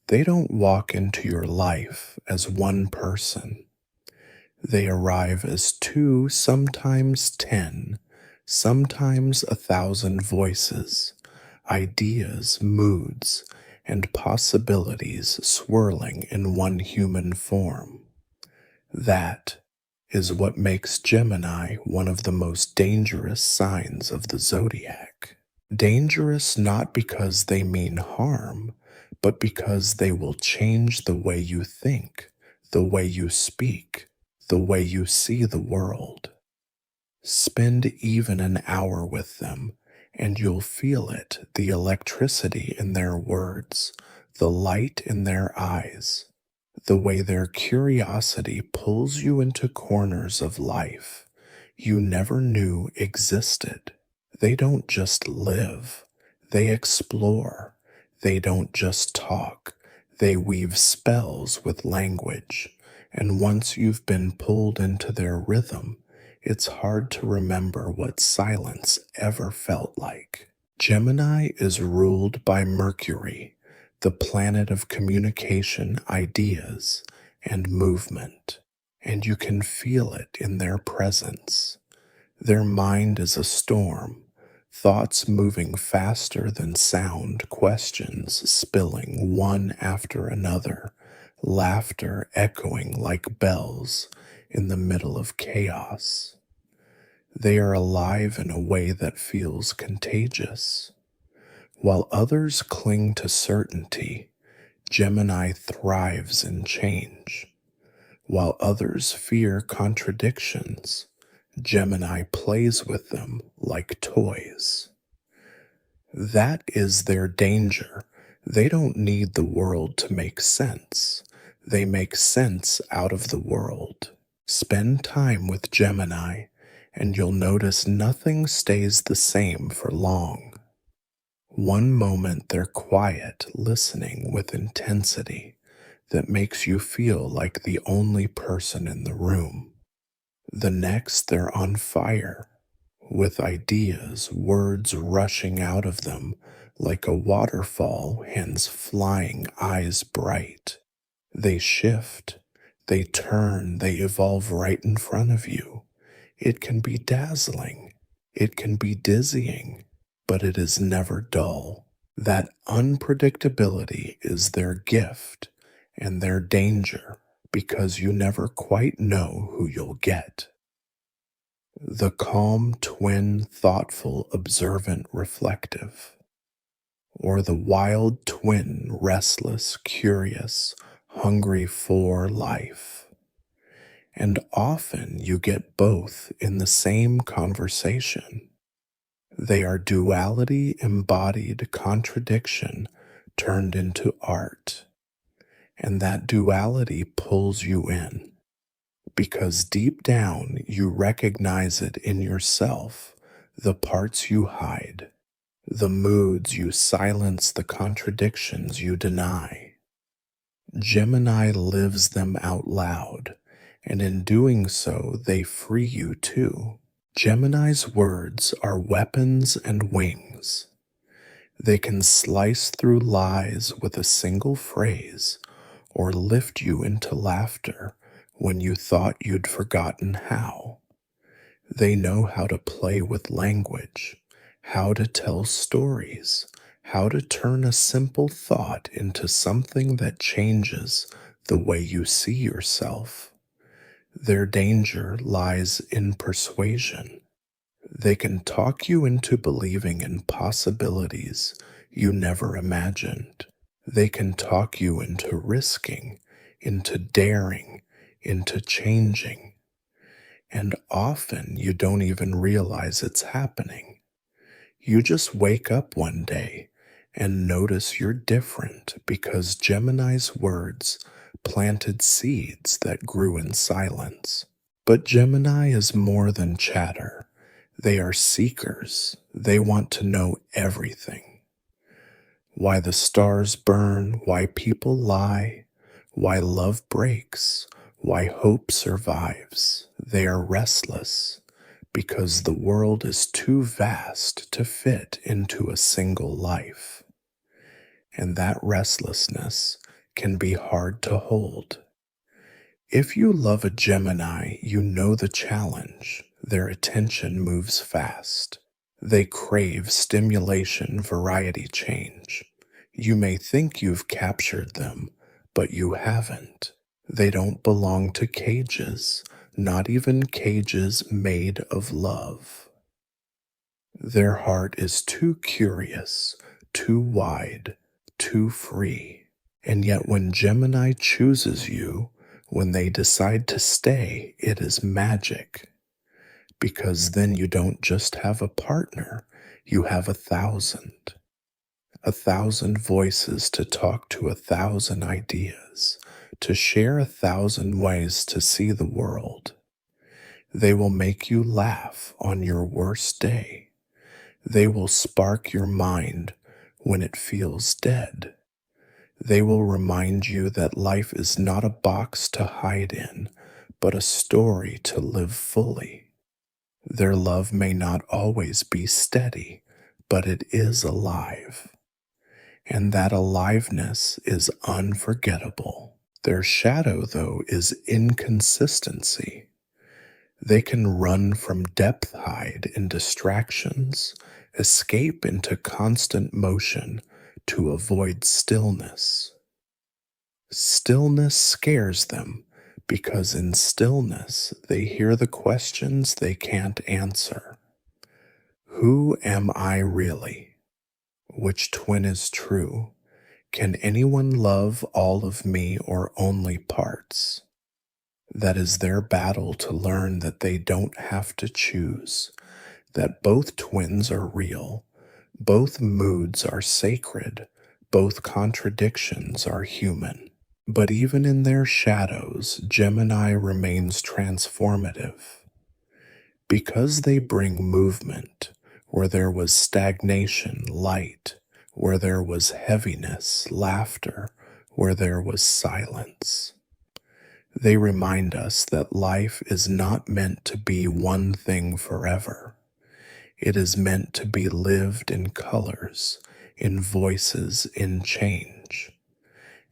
They don't walk into your life as one person. They arrive as two, sometimes 10, sometimes 1,000 voices, ideas, moods, and possibilities swirling in one human form. That is what makes Gemini one of the most dangerous signs of the zodiac. Dangerous not because they mean harm, but because they will change the way you think, the way you speak, the way you see the world. Spend even an hour with them, and you'll feel it, the electricity in their words, the light in their eyes, the way their curiosity pulls you into corners of life you never knew existed. They don't just live, they explore. They don't just talk, they weave spells with language. And once you've been pulled into their rhythm, it's hard to remember what silence ever felt like. Gemini is ruled by Mercury, the planet of communication, ideas, and movement, and you can feel it in their presence. Their mind is a storm, thoughts moving faster than sound, questions spilling one after another, laughter echoing like bells in the middle of chaos. They are alive in a way that feels contagious. While others cling to certainty, Gemini thrives in change. While others fear contradictions, Gemini plays with them like toys. That is their danger. They don't need the world to make sense. They make sense out of the world. Spend time with Gemini, and you'll notice nothing stays the same for long. One moment they're quiet, listening with intensity that makes you feel like the only person in the room. The next they're on fire, with ideas, words rushing out of them like a waterfall, hands flying, eyes bright. They shift, they turn, they evolve right in front of you. It can be dazzling, it can be dizzying, but it is never dull. That unpredictability is their gift and their danger, because you never quite know who you'll get. The calm twin, thoughtful, observant, reflective, or the wild twin, restless, curious, hungry for life. And often you get both in the same conversation. They are duality embodied contradiction turned into art. And that duality pulls you in, because deep down you recognize it in yourself, the parts you hide, the moods you silence, the contradictions you deny. Gemini lives them out loud, and in doing so, they free you too. Gemini's words are weapons and wings. They can slice through lies with a single phrase, or lift you into laughter when you thought you'd forgotten how. They know how to play with language, how to tell stories, how to turn a simple thought into something that changes the way you see yourself. Their danger lies in persuasion. They can talk you into believing in possibilities you never imagined. They can talk you into risking, into daring, into changing. And often you don't even realize it's happening. You just wake up one day and notice you're different because Gemini's words planted seeds that grew in silence. But Gemini is more than chatter. They are seekers. They want to know everything. Why the stars burn, why people lie, why love breaks, why hope survives. They are restless because the world is too vast to fit into a single life. And that restlessness can be hard to hold. If you love a Gemini, you know the challenge. Their attention moves fast. They crave stimulation, variety, change. You may think you've captured them, but you haven't. They don't belong to cages, not even cages made of love. Their heart is too curious, too wide, too free. And yet when Gemini chooses you, when they decide to stay, it is magic. Because then you don't just have a partner, you have 1,000. 1,000 voices to talk to 1,000 ideas, to share 1,000 ways to see the world. They will make you laugh on your worst day. They will spark your mind when it feels dead. They will remind you that life is not a box to hide in, but a story to live fully. Their love may not always be steady, but it is alive. And that aliveness is unforgettable. Their shadow, though, is inconsistency. They can run from depth, hide in distractions, escape into constant motion to avoid stillness. Stillness scares them because in stillness they hear the questions they can't answer. Who am I really? Which twin is true? Can anyone love all of me or only parts? That is their battle to learn that they don't have to choose, that both twins are real, both moods are sacred, both contradictions are human. But even in their shadows, Gemini remains transformative. Because they bring movement, where there was stagnation, light, where there was heaviness, laughter, where there was silence. They remind us that life is not meant to be one thing forever. It is meant to be lived in colors, in voices, in change.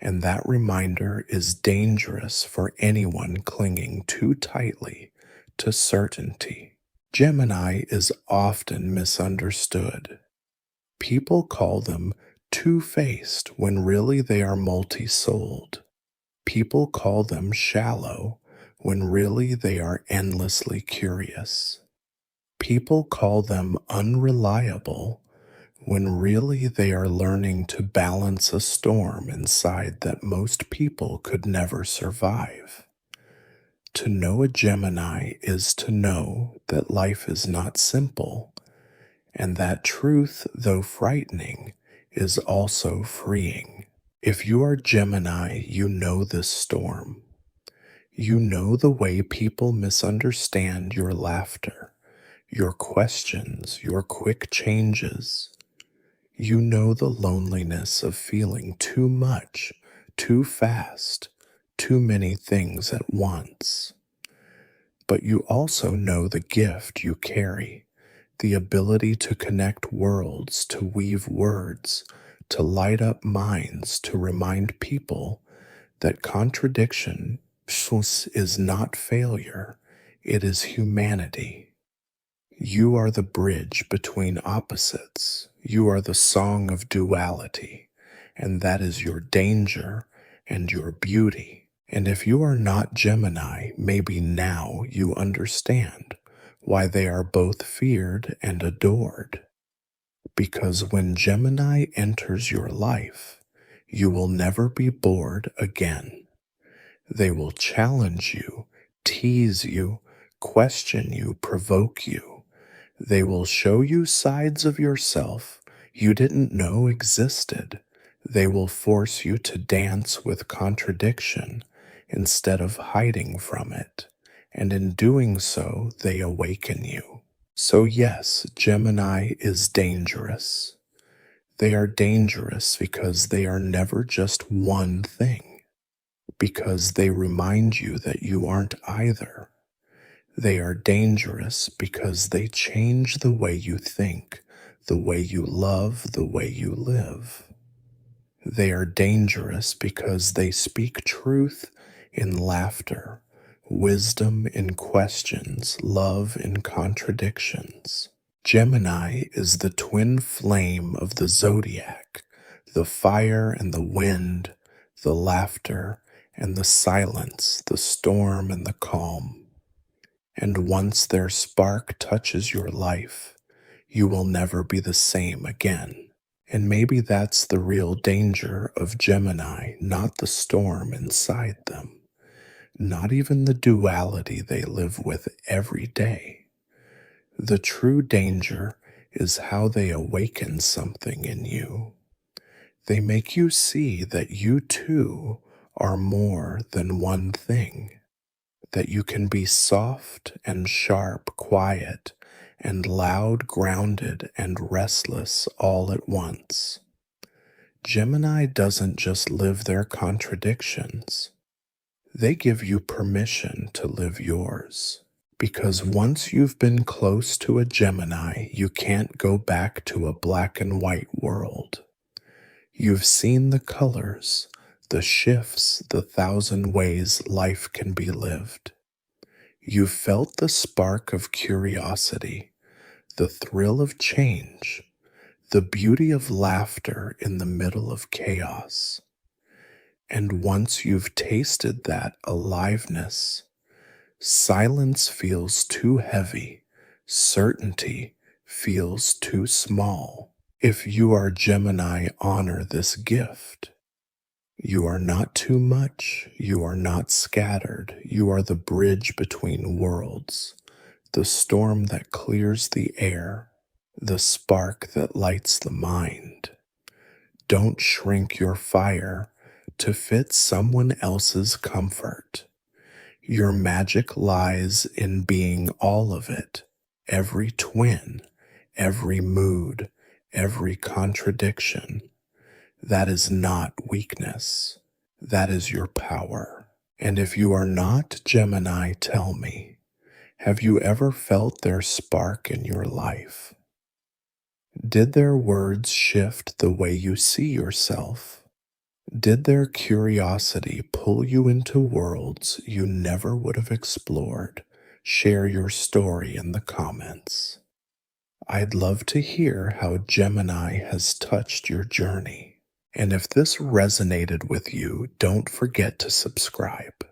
And that reminder is dangerous for anyone clinging too tightly to certainty. Gemini is often misunderstood. People call them two-faced when really they are multi-souled. People call them shallow when really they are endlessly curious. People call them unreliable when really they are learning to balance a storm inside that most people could never survive. To know a Gemini is to know that life is not simple, and that truth, though frightening, is also freeing. If you are Gemini, you know this storm. You know the way people misunderstand your laughter, your questions, your quick changes. You know the loneliness of feeling too much, too fast, too many things at once. But you also know the gift you carry, the ability to connect worlds, to weave words, to light up minds, to remind people that contradiction is not failure, it is humanity. You are the bridge between opposites. You are the song of duality, and that is your danger and your beauty. And if you are not Gemini, maybe now you understand why they are both feared and adored. Because when Gemini enters your life, you will never be bored again. They will challenge you, tease you, question you, provoke you. They will show you sides of yourself you didn't know existed. They will force you to dance with contradiction instead of hiding from it. And in doing so, they awaken you. So yes, Gemini is dangerous. They are dangerous because they are never just one thing, because they remind you that you aren't either. They are dangerous because they change the way you think, the way you love, the way you live. They are dangerous because they speak truth in laughter, wisdom in questions, love in contradictions. Gemini is the twin flame of the zodiac, the fire and the wind, the laughter and the silence, the storm and the calm. And once their spark touches your life, you will never be the same again. And maybe that's the real danger of Gemini, not the storm inside them, not even the duality they live with every day. The true danger is how they awaken something in you. They make you see that you too are more than one thing, that you can be soft and sharp, quiet, and loud, grounded, and restless all at once. Gemini doesn't just live their contradictions, they give you permission to live yours. Because once you've been close to a Gemini, you can't go back to a black and white world. You've seen the colors, the shifts, the thousand ways life can be lived. You've felt the spark of curiosity, the thrill of change, the beauty of laughter in the middle of chaos. And once you've tasted that aliveness, silence feels too heavy, certainty feels too small. If you are Gemini, honor this gift. You are not too much, you are not scattered, you are the bridge between worlds, the storm that clears the air, the spark that lights the mind. Don't shrink your fire to fit someone else's comfort. Your magic lies in being all of it, every twin, every mood, every contradiction. That is not weakness. That is your power. And if you are not Gemini, tell me, have you ever felt their spark in your life? Did their words shift the way you see yourself? Did their curiosity pull you into worlds you never would have explored? Share your story in the comments. I'd love to hear how Gemini has touched your journey. And if this resonated with you, don't forget to subscribe,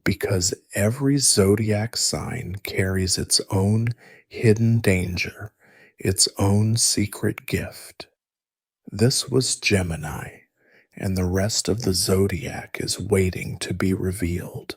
because every zodiac sign carries its own hidden danger, its own secret gift. This was Gemini, and the rest of the zodiac is waiting to be revealed.